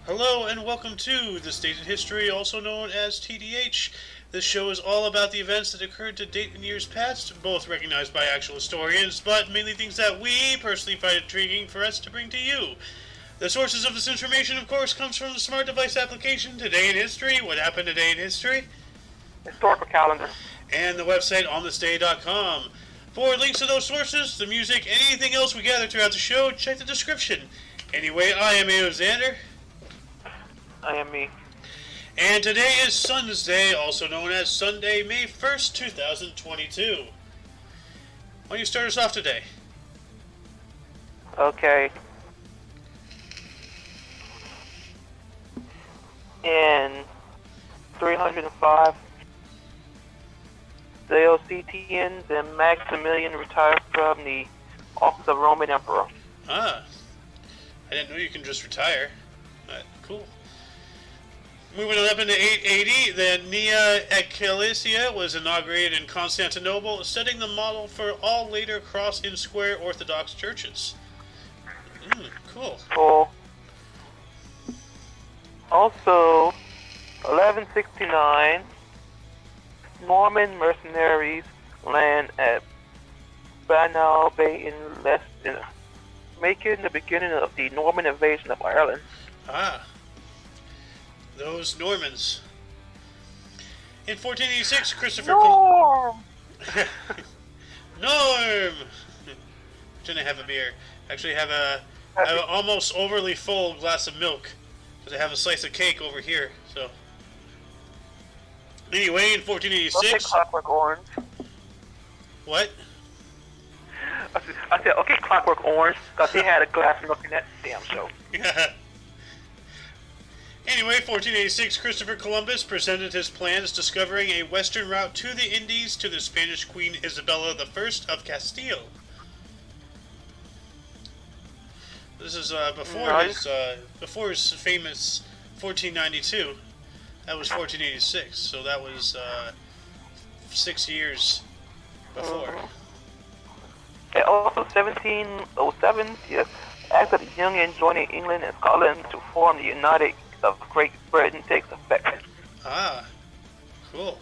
Hello and welcome to This Date in History, also known as TDH. This show is all about the events that occurred to date in years past, both recognized by actual historians, but mainly things that we personally find intriguing for us to bring to you. The sources of this information, of course, comes from the smart device application Today in History, What Happened Today in History, Historical calendar. and the website onthisday.com. For links to those sources, the music, and anything else we gather throughout the show, check the description. Anyway, I am Xander. I am me. And today is Sunday, also known as Sunday, May 1st, 2022. Why don't you start us off today? Okay. In 305, Diocletian the Maximilian retired from the office of Roman Emperor. Ah, I didn't know you can just retire. Cool. Moving on up into 880, the Nea Ecclesia was inaugurated in Constantinople, setting the model for all later cross-in-square Orthodox churches. Cool. Cool. Also, 1169, Norman mercenaries land at Banal Bay in Leicester, making the beginning of the Norman invasion of Ireland. Ah, those Normans. In 1486, Christopher Norm! Norm! Didn't have a beer. Actually, have an almost overly full glass of milk. Because I have a slice of cake over here. So, anyway, in 1486. Okay, Clockwork Orange. What? I said, okay, Clockwork Orange, because he had a glass of milk in that damn show. Anyway, 1486, Christopher Columbus presented his plans discovering a western route to the Indies to the Spanish Queen Isabella I of Castile. This is before his famous 1492. That was 1486, so that was 6 years before. And also 1707, yes, Act of the Union joining England and Scotland to form the United of Great Britain takes effect. Ah, cool.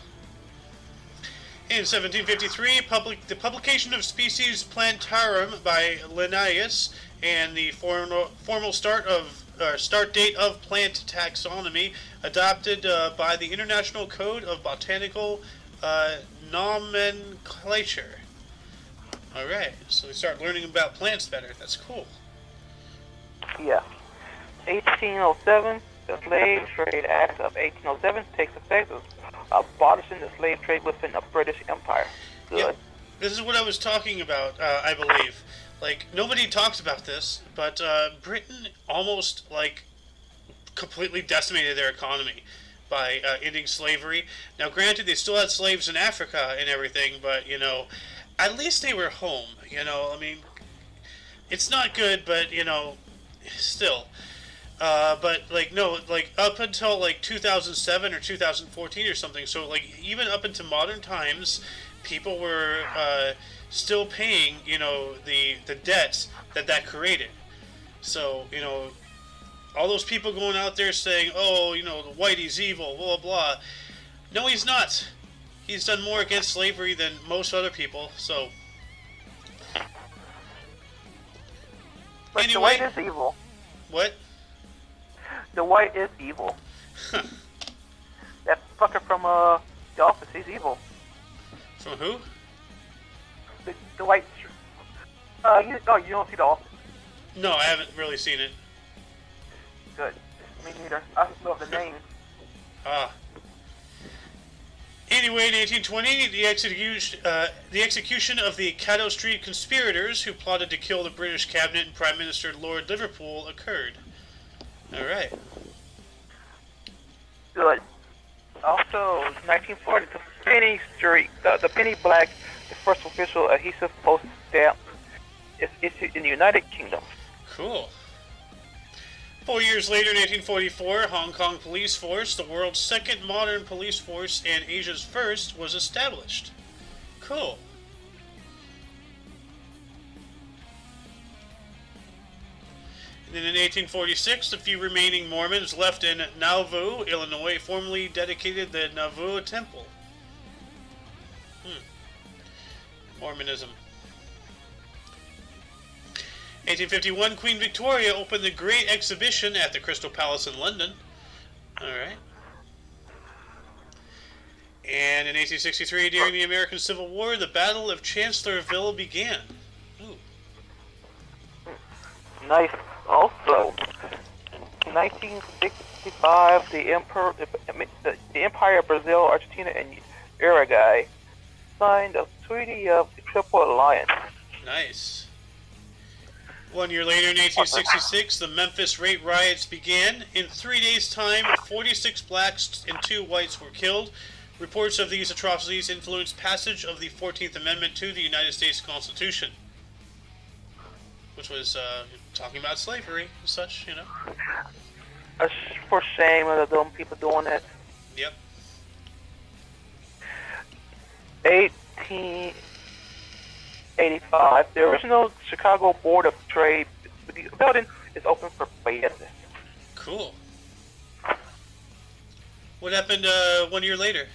In 1753, the publication of Species Plantarum by Linnaeus and the formal start date of plant taxonomy adopted by the International Code of Botanical Nomenclature. Alright, so we start learning about plants better. That's cool. Yeah. 1807, the Slave Trade Act of 1807 takes effect, abolishing the slave trade within the British Empire. Good. Yep. This is what I was talking about, I believe. Like, nobody talks about this, but Britain almost, completely decimated their economy by ending slavery. Now, granted, they still had slaves in Africa and everything, but, at least they were home, I mean, it's not good, but, still. But, up until, 2007 or 2014 or something, so, even up into modern times, people were still paying, the debts that created. So, all those people going out there saying, oh, the whitey's evil, blah, blah. No, he's not. He's done more against slavery than most other people, so. But Anyway. the white is evil. What? The white is evil. That fucker from The Office, he's evil. From who? The white. You don't see The Office. No, I haven't really seen it. Good. Me neither. I just know the name. Ah. Anyway, in 1820, the execution of the Caddo Street conspirators who plotted to kill the British cabinet and Prime Minister Lord Liverpool occurred. All right. Good. Also, 1940, the penny street, the penny black, the first official adhesive post stamp, is issued in the United Kingdom. Cool. 4 years later, in 1844, Hong Kong Police Force, the world's second modern police force and Asia's first, was established. Cool. In Then in 1846, the few remaining Mormons left in Nauvoo, Illinois, formally dedicated the Nauvoo Temple. Mormonism. 1851, Queen Victoria opened the Great Exhibition at the Crystal Palace in London. Alright. And in 1863, during the American Civil War, the Battle of Chancellorsville began. Ooh. Nice. Also, in 1965, the Empire of Brazil, Argentina, and Uruguay signed a treaty of the Triple Alliance. Nice. 1 year later, in 1866, the Memphis rape riots began. In 3 days' time, 46 blacks and 2 whites were killed. Reports of these atrocities influenced passage of the 14th Amendment to the United States Constitution, which was talking about slavery and such, you know. For shame of the dumb people doing that. Yep. 1885, the original Chicago Board of Trade building is open for business. Cool. What happened 1 year later?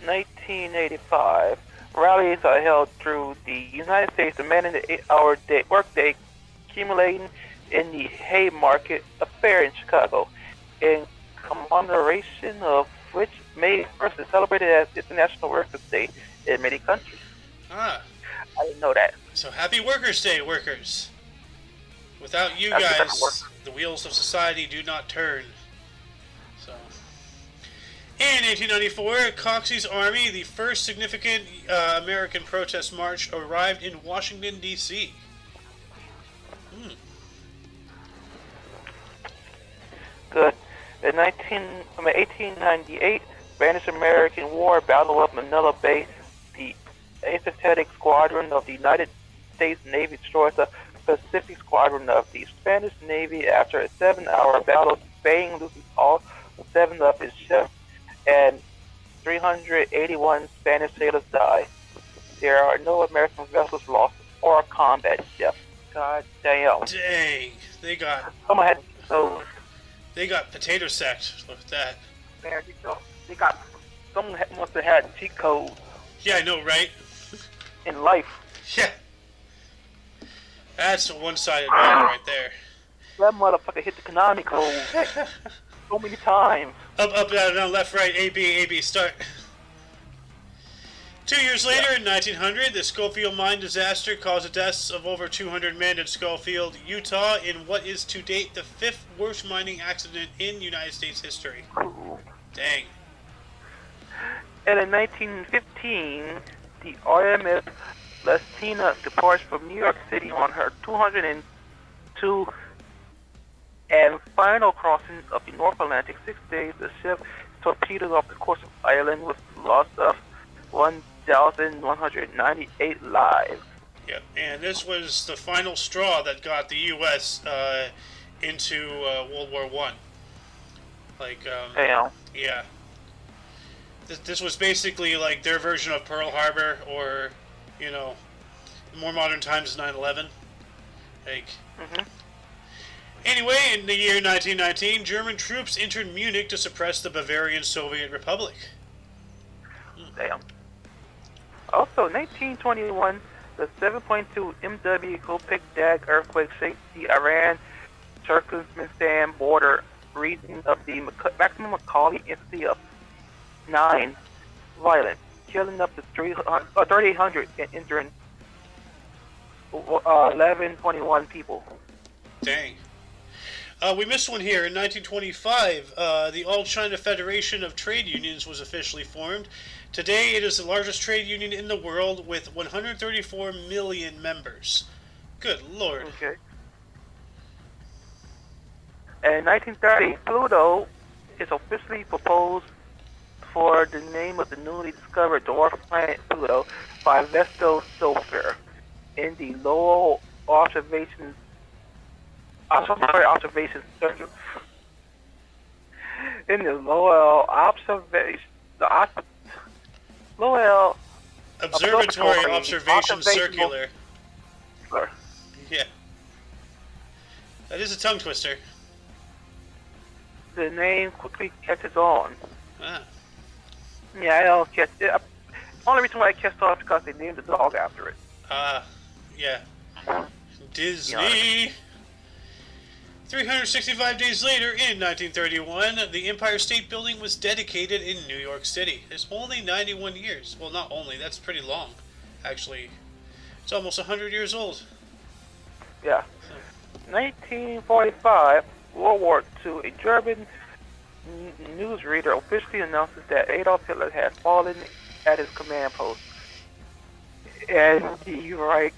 1985, rallies are held through the United States demanding the 8-hour workday, accumulating in the Haymarket Affair in Chicago, in commemoration of which May 1st is celebrated as International Workers' Day in many countries. Ah. I didn't know that. So happy Workers' Day, workers. Without you guys, the wheels of society do not turn. So, in 1894, Coxey's Army, the first significant American protest march, arrived in Washington, D.C. Good. In 1898, Spanish-American War, Battle of Manila Bay, the Apathetic Squadron of the United States Navy destroys the Pacific Squadron of the Spanish Navy after a 7-hour battle. Spain loses all 7 of its ships, and 381 Spanish sailors die. There are no American vessels lost or combat ships. God damn. Dang, they got potato sacked with that. Man, they got someone must have had cheat code. Yeah, I know, right? In life. Yeah. That's a one-sided man right there. That motherfucker hit the Konami code so many times. Up, down, left, right, A, B, start. 2 years later, in 1900, the Schofield mine disaster caused the deaths of over 200 men in Schofield, Utah, in what is to date the 5th worst mining accident in United States history. Dang. And in 1915, the RMS Lastina departs from New York City on her 202 and final crossing of the North Atlantic. 6 days, the ship torpedoed off the coast of Ireland with loss of 1,198 lives. Yep, and this was the final straw that got the U.S. Into World War I. Damn. Yeah. This was basically like their version of Pearl Harbor, or, you know, in more modern times, 9/11. Anyway, in the year 1919, German troops entered Munich to suppress the Bavarian Soviet Republic. Damn. Also, 1921, the 7.2 MW Kopek Dag earthquake shakes the Iran-Turkmenistan border region of the maximum Macaulay intensity of 9, violent, killing up to 3,800 and injuring 1,121 people. Dang. We missed one here. In 1925, the All China Federation of Trade Unions was officially formed. Today, it is the largest trade union in the world with 134 million members. Good Lord. Okay. In 1930, Pluto is officially proposed for the name of the newly discovered dwarf planet Pluto by Vesto Sofer in the Lowell Observation Center. In the Lowell Observatory Observation Circular. twister. Yeah. That is a tongue twister. The name quickly catches on. Ah. Yeah, I don't catch it. Only reason why I catch on is because they named the dog after it. Yeah. Yeah. Disney. 365 days later, in 1931, the Empire State Building was dedicated in New York City. It's only 91 years. Well, not only, that's pretty long, actually. It's almost 100 years old. Yeah. 1945, World War II, a German newsreader officially announces that Adolf Hitler had fallen at his command post. And the Reich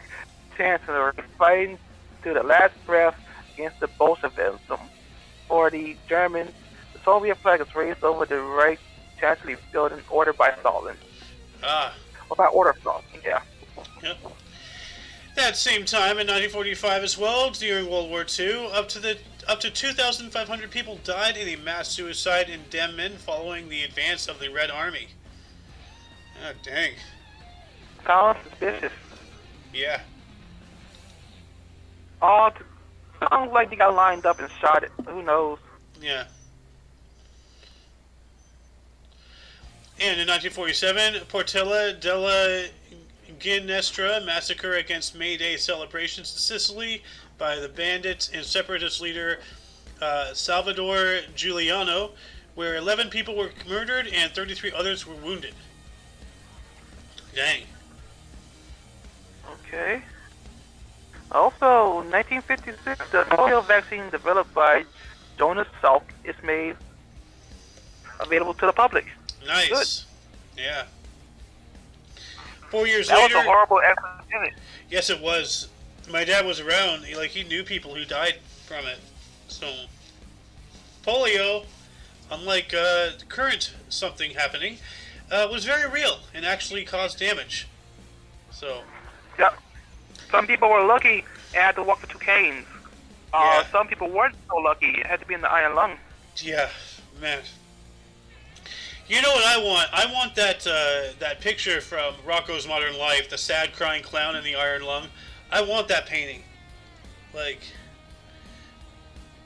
Chancellor is fighting to the last breath against the Bolshevism. For the Germans, the Soviet flag is raised over the Reich Chancellery building ordered by Stalin. Or by order of Stalin, yeah. Yep. That same time, in 1945 as well, during World War II, up to 2,500 people died in a mass suicide in Demmin following the advance of the Red Army. Oh, dang. Sounds suspicious. Yeah. Sounds like they got lined up and shot it. Who knows? Yeah. And in 1947, Portella della Ginestra massacre against May Day celebrations in Sicily by the bandits and separatist leader Salvador Giuliano, where 11 people were murdered and 33 others were wounded. Dang. Okay. Also, 1956, the polio vaccine developed by Jonas Salk is made available to the public. Nice. Good. Yeah. 4 years that later. That was a horrible epidemic. Yes, it was. My dad was around. He knew people who died from it. So, polio, unlike current something happening, was very real and actually caused damage. So. Yep. Some people were lucky and had to walk with 2 canes. Yeah. Some people weren't so lucky and had to be in the iron lung. Yeah, man. You know what I want? I want that picture from Rocco's Modern Life, the sad crying clown in the iron lung. I want that painting. Like,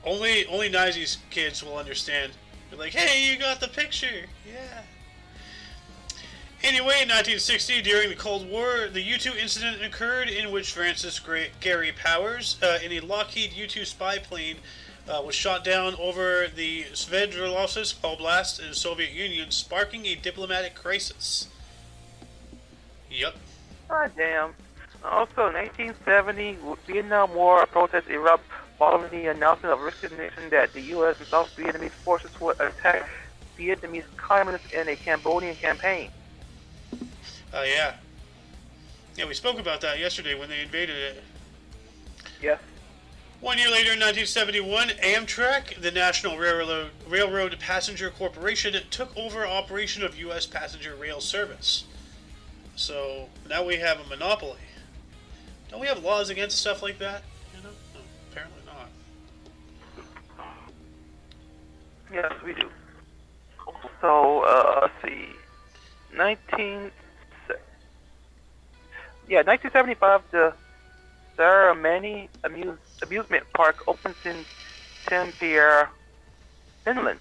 only Nazi's kids will understand. They're like, hey, you got the picture. Yeah. Anyway, in 1960, during the Cold War, the U-2 incident occurred in which Francis Gary Powers, in a Lockheed U-2 spy plane, was shot down over the Sverdlovsk Oblast in the Soviet Union, sparking a diplomatic crisis. Yep. Ah, damn. Also, 1970, Vietnam War protests erupt following the announcement of resignation that the U.S. and South Vietnamese forces would attack Vietnamese communists in a Cambodian campaign. Yeah. Yeah, we spoke about that yesterday when they invaded it. Yes. 1 year later, in 1971, Amtrak, the National Railroad Passenger Corporation, took over operation of U.S. passenger rail service. So now we have a monopoly. Don't we have laws against stuff like that? You know? No, apparently not. Yes, we do. So, let's see. 1975, the Saramani Amusement Park opens in Tampere, Finland.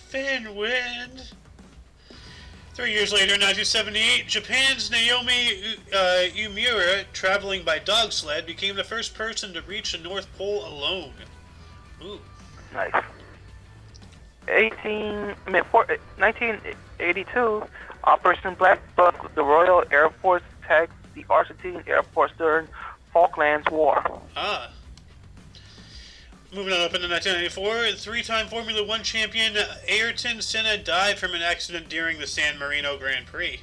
Finland. 3 years later, in 1978, Japan's Naomi Umura, traveling by dog sled, became the first person to reach the North Pole alone. Ooh. Nice. 1982, Operation Black Buck, the Royal Air Force attacked the Argentine Air Force during Falklands War. Moving on up into 1994, three-time Formula One champion Ayrton Senna died from an accident during the San Marino Grand Prix.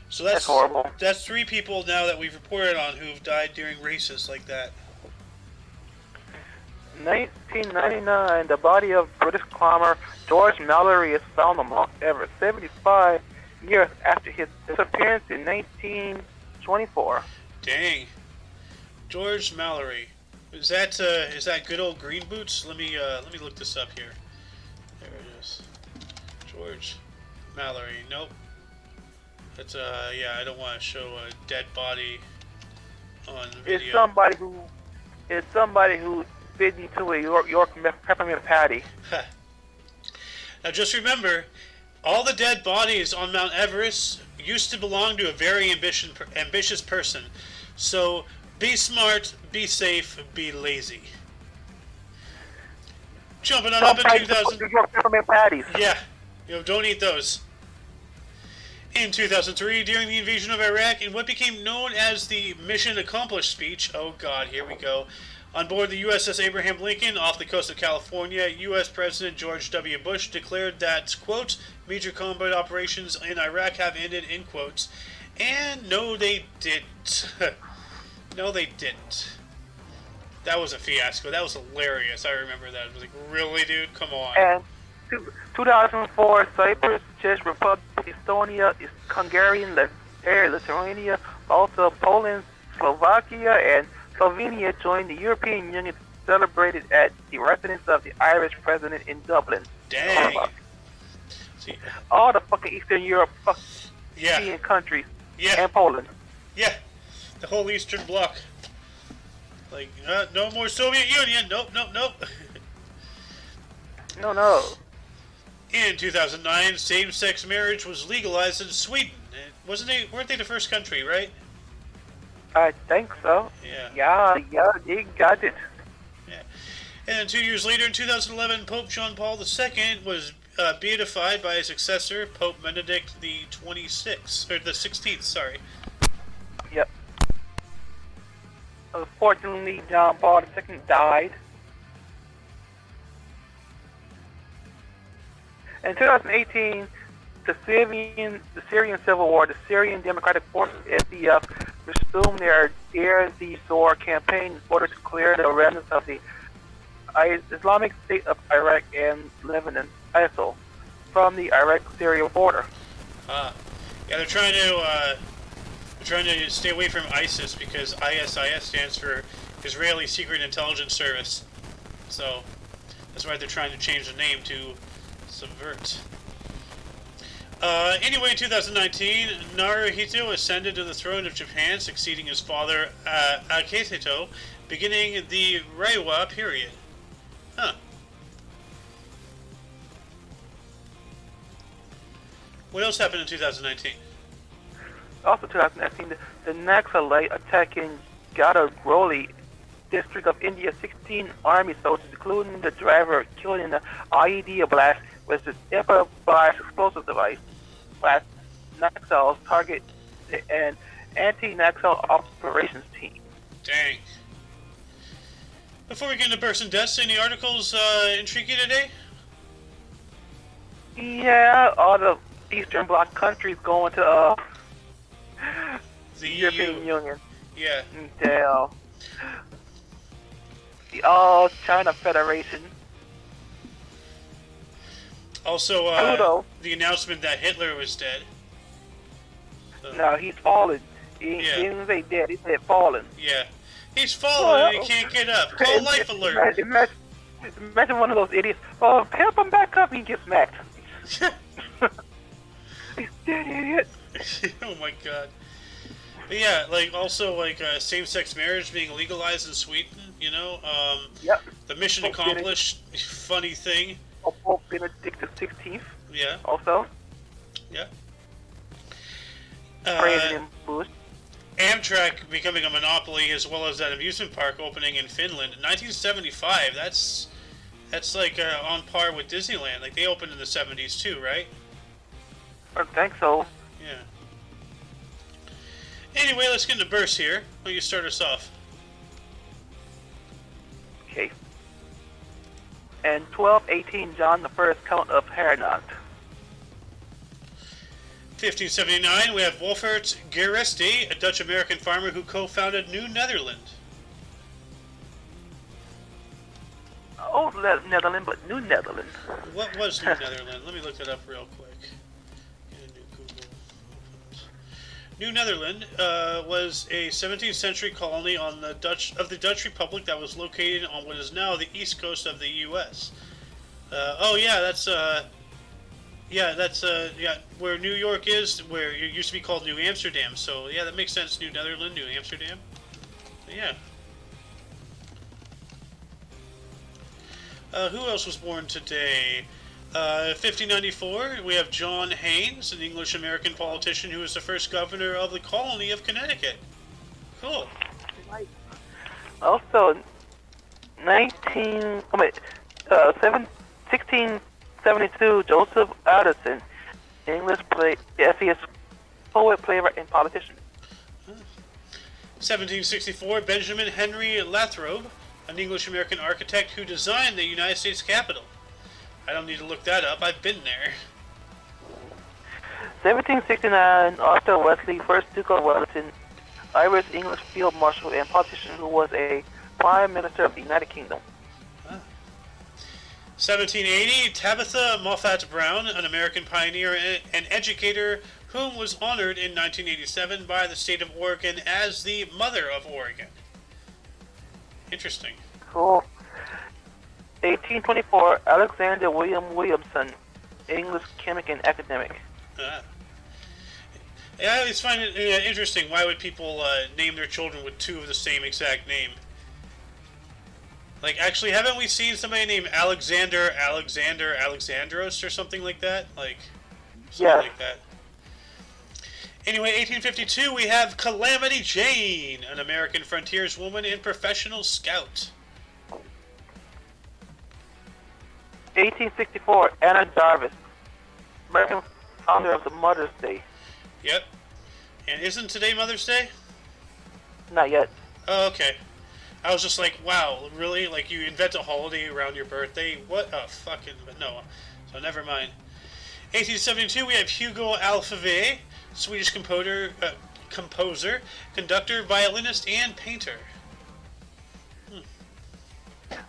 So that's horrible. That's 3 people now that we've reported on who've died during races like that. 1999, the body of British climber George Mallory is found on Mount Everest 75 years after his disappearance in 1924. Dang. George Mallory. Is that good old green boots? Let me look this up here. There it is. George Mallory. Nope. That's yeah, I don't want to show a dead body. on the It's video. somebody who bit into a York peppermint patty. Now just remember, all the dead bodies on Mount Everest used to belong to a very ambitious person. So be smart, be safe, be lazy. Jumping on up in 2000. York peppermint patties. Yeah, don't eat those. In 2003, during the invasion of Iraq, in what became known as the Mission Accomplished speech, oh god, here we go, on board the USS Abraham Lincoln off the coast of California, U.S. President George W. Bush declared that, quote, major combat operations in Iraq have ended, end quotes. And no, they didn't. No, they didn't. That was a fiasco. That was hilarious. I remember that. I was like, really, dude? Come on. And 2004, Cyprus, Czech Republic, Estonia, Hungarian, Lithuania, also Poland, Slovakia, and Slovenia joined the European Union, celebrated at the residence of the Irish president in Dublin. Dang. See, all the fucking Eastern Europe yeah. countries. Yeah. And Poland. Yeah. The whole Eastern Bloc. Like, no more Soviet Union. Nope, nope, nope. No. In 2009, same-sex marriage was legalized in Sweden. Weren't they the first country, right? I think so. Yeah. Yeah, they got it. Yeah. And then 2 years later, in 2011, Pope John Paul II was beatified by his successor, Pope Benedict the 16th. Sorry. Yep. Unfortunately, John Paul II died. In 2018, the Syrian Civil War, the Syrian Democratic Forces (SDF) resumed their Dare the Zor campaign in order to clear the remnants of the Islamic State of Iraq and Lebanon (ISIL) from the Iraq-Syria border. Yeah, they're trying to stay away from ISIS because ISIS stands for Israeli Secret Intelligence Service. So that's why they're trying to change the name to subvert. Anyway, in 2019, Naruhito ascended to the throne of Japan, succeeding his father Akihito, beginning the Reiwa period. Huh. What else happened in 2019? Also 2019, the Naxalite attack in Gadaroli district of India, 16 army soldiers, including the driver, killed in an IED blast with the improvised explosive device. Last Naxals target an anti-Naxal operations team. Dang. Before we get into person deaths, any articles intrigue you today? Yeah, all the Eastern Bloc countries going to The European EU. Union. Yeah. Damn. The All China Federation. Also, Pluto. the announcement that Hitler was dead. No, he's fallen. He didn't say dead, he said fallen. Yeah. He's fallen and he can't get up. Call life alert. Imagine one of those idiots. Oh, help him back up, he gets smacked. He's dead, idiot. Oh my god. But yeah, same-sex marriage being legalized in Sweden, Yep. the mission accomplished, funny thing. Pope Benedict the 16th. Yeah. Also. Yeah. President Bush. Amtrak becoming a monopoly, as well as that amusement park opening in Finland in 1975. That's on par with Disneyland. Like, they opened in the 70s too, right? I think so. Yeah. Anyway, let's get into bursts here. Why don't you start us off? Okay. And 1218 John I, Count of Herrenant. 1579, we have Wolfert Geresti, a Dutch-American farmer who co-founded New Netherland. Old Netherlands, but New Netherlands. What was New Netherland? Let me look that up real quick. New Netherland was a 17th century colony of the Dutch Republic that was located on what is now the east coast of the U.S. Where New York is, where it used to be called New Amsterdam. So yeah, that makes sense. New Netherland, New Amsterdam. Yeah. Who else was born today? 1594, we have John Haynes, an English-American politician who was the first governor of the colony of Connecticut. Cool. Right. Also, 1672, Joseph Addison, English essayist, poet, playwright, and politician. 1764, Benjamin Henry Lathrop, an English-American architect who designed the United States Capitol. I don't need to look that up. I've been there. 1769, Arthur Wesley, 1st Duke of Wellington, Irish English field marshal and politician who was a Prime Minister of the United Kingdom. 1780, Tabitha Moffat Brown, an American pioneer and educator whom was honored in 1987 by the state of Oregon as the Mother of Oregon. Interesting. Cool. 1824, Alexander William Williamson, English chemist and academic. I always find it interesting. Why would people name their children with two of the same exact name? Like, actually, haven't we seen somebody named Alexandros or something like that? Like, something like that. Anyway, 1852, we have Calamity Jane, an American frontierswoman and professional scout. 1864, Anna Jarvis, American founder of the Mother's Day. Yep. And isn't today Mother's Day? Not yet. Oh, okay. I was just like, wow, really? Like, you invent a holiday around your birthday? What a fucking... No. So, never mind. 1872, we have Hugo Alfave, Swedish composer, conductor, violinist, and painter.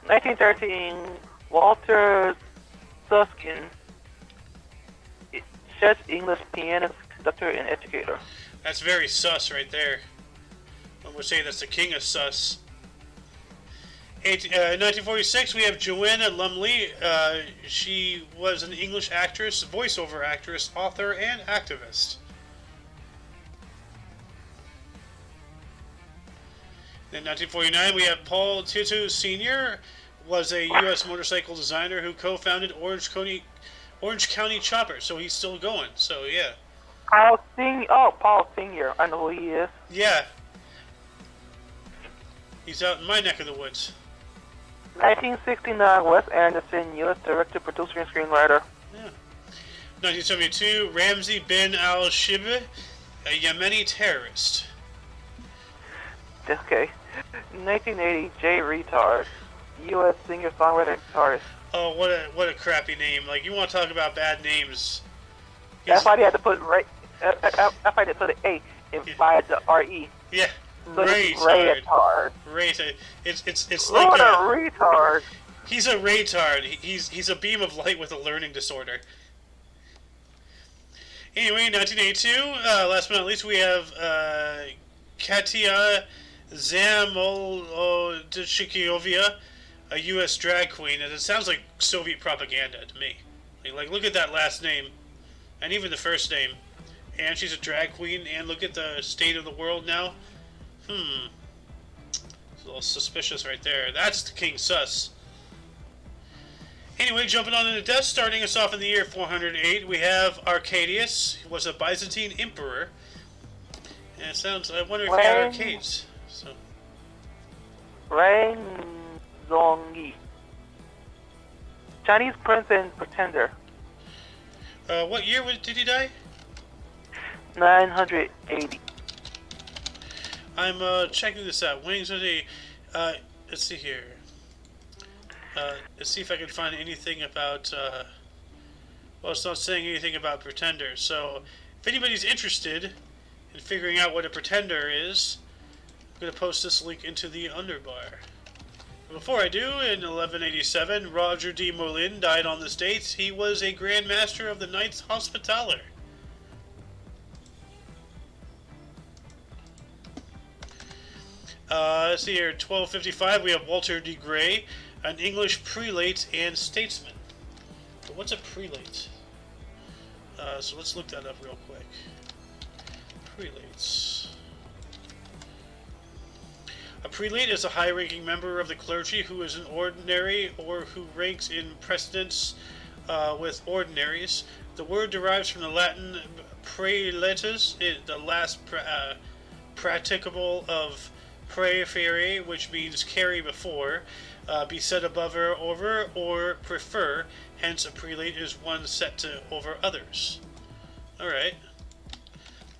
1913, Walter Susskind, Czech English pianist, conductor, and educator. That's very sus right there. One would say that's the king of sus. 1946, we have Joanna Lumley. She was an English actress, voiceover actress, author, and activist. In 1949, we have Paul Titu Sr., was a U.S. motorcycle designer who co-founded Orange County Chopper, so he's still going. So, yeah. Paul Sr. I know who he is. Yeah. He's out in my neck of the woods. 1969, Wes Anderson, U.S. director, producer, and screenwriter. Yeah. 1972, Ramzi bin al-Shibh, a Yemeni terrorist. Okay. 1980, Jay Retard, U.S. singer, songwriter, and guitarist. Oh, what a crappy name! Like, you want to talk about bad names? That's why they had to put that's why they put an A by the R-E. Yeah. So retard. It's what like a retard. He's a retard. He's a beam of light with a learning disorder. Anyway, 1982. Last but not least, we have Katia Zamolodchikiovia, a U.S. drag queen, and it sounds like Soviet propaganda to me. Like, look at that last name, and even the first name. And she's a drag queen, and look at the state of the world now. It's a little suspicious right there. That's the King Sus. Anyway, jumping on into death, starting us off in the year 408, we have Arcadius, who was a Byzantine emperor. And it sounds, I wonder if he had arcades. So. Rang Zongyi, Chinese prince and pretender. What year did he die? 980. I'm checking this out. Wings of the... let's see here. Let's see if I can find anything about... well, it's not saying anything about pretenders. So, if anybody's interested in figuring out what a pretender is, I'm going to post this link into the underbar. Before I do, in 1187, Roger de Molin died on this date. He was a Grand Master of the Knights Hospitaller. Let's see here, 1255, we have Walter de Grey, an English prelate and statesman. But what's a prelate? So let's look that up real quick. Prelates. A prelate is a high-ranking member of the clergy who is an ordinary or who ranks in precedence with ordinaries. The word derives from the Latin prelatus, the last practicable of praefere, which means carry before, be set above or over, or prefer. Hence, a prelate is one set to over others. Alright.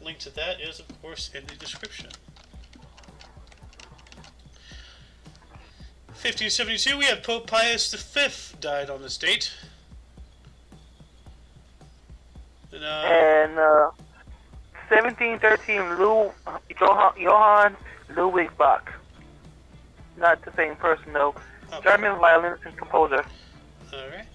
Link to that is, of course, in the description. 1572, we have Pope Pius V died on this date. And 1713, Johann Ludwig Bach. Not the same person, though. Okay. German violinist and composer. Alright.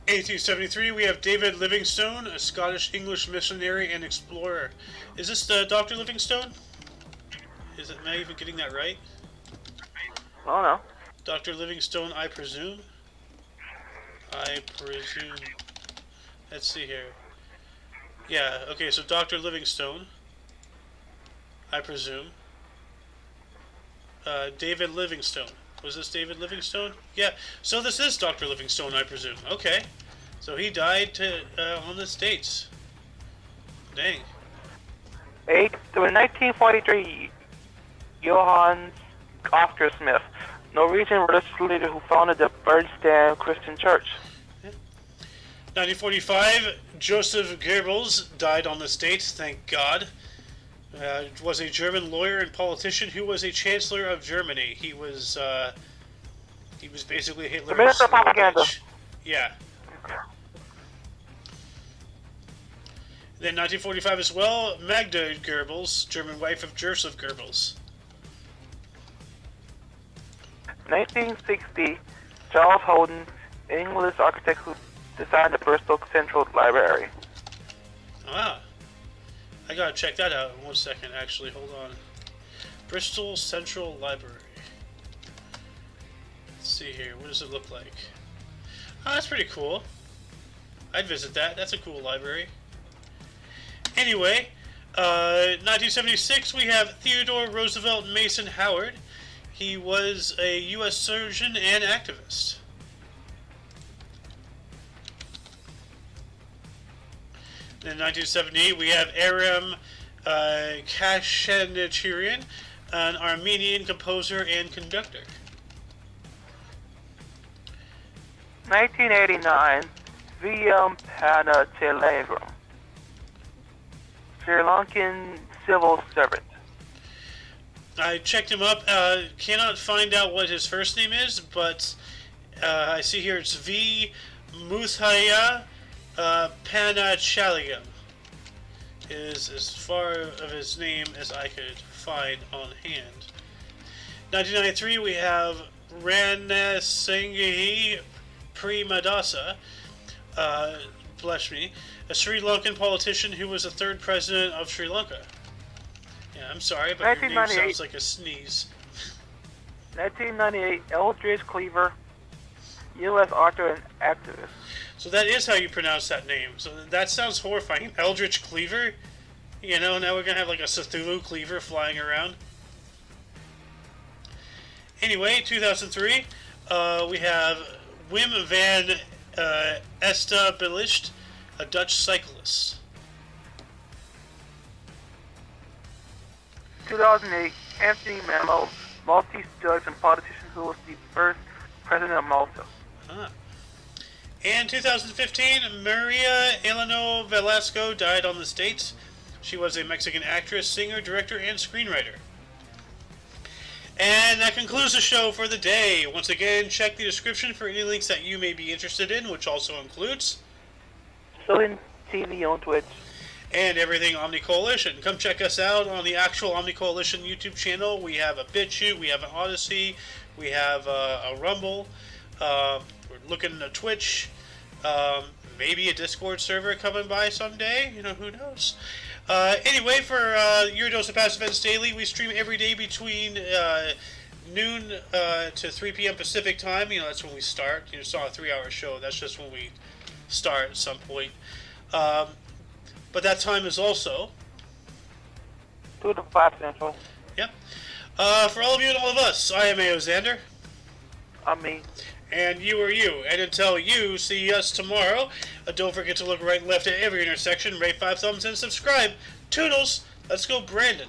1873, we have David Livingstone, a Scottish-English missionary and explorer. Is this Dr. Livingstone? Am I even getting that right? Oh, no. Dr. Livingstone, I presume? Let's see here. Yeah, okay, so Dr. Livingstone, I presume. David Livingstone. Was this David Livingstone? Yeah, so this is Dr. Livingstone, I presume. Okay. So he died on this date. Dang. 1943, Johann Oscar Smith, Norwegian religious leader who founded the Bernstam Christian Church. 1945, Joseph Goebbels died on this date, thank God. Was a German lawyer and politician who was a chancellor of Germany. He was basically Hitler's Minister of Propaganda. Yeah. Then 1945 as well, Magda Goebbels, German wife of Joseph Goebbels. 1960, Charles Holden, English architect who designed the Bristol Central Library. Ah. I gotta check that out in 1 second, actually. Hold on. Bristol Central Library. Let's see here. What does it look like? Oh, that's pretty cool. I'd visit that. That's a cool library. Anyway, 1976, we have Theodore Roosevelt Mason Howard. He was a U.S. surgeon and activist. In 1978, we have Aram Khachaturian, an Armenian composer and conductor. 1989, VM Panachalegram, Sri Lankan civil servant. I checked him up. Cannot find out what his first name is, but I see here it's V. Muthaya Panachaliam. Is as far of his name as I could find on hand. 1993, we have Ranasinghe Premadasa, bless me, a Sri Lankan politician who was the third president of Sri Lanka. Yeah, I'm sorry, but your name sounds like a sneeze. 1998, Eldridge Cleaver, U.S. author and activist. So that is how you pronounce that name. So that sounds horrifying. Eldritch Cleaver? You know, now we're going to have like a Cthulhu Cleaver flying around. Anyway, 2003, we have Wim van Established, a Dutch cyclist. 2008, Anthony Mammo, Maltese judge and politician who was the first president of Malta. Ah. And 2015, Maria Elena Velasco died on this date. She was a Mexican actress, singer, director, and screenwriter. And that concludes the show for the day. Once again, check the description for any links that you may be interested in, which also includes Filling TV on Twitch. And everything Omni Coalition. Come check us out on the actual Omni Coalition YouTube channel. We have a BitChute, we have an Odyssey, we have a Rumble. We're looking at Twitch. Maybe a Discord server coming by someday. You know, who knows? Anyway, for your dose of Past Events Daily, we stream every day between noon to 3 p.m. Pacific time. You know, that's when we start. You saw a 3-hour show. That's just when we start at some point. But that time is also 2 to 5 Central. Yep. For all of you and all of us, I am A.O. Xander. I'm me. And you are you. And until you see us tomorrow, don't forget to look right and left at every intersection, rate 5 thumbs, and subscribe. Toodles! Let's go, Brandon.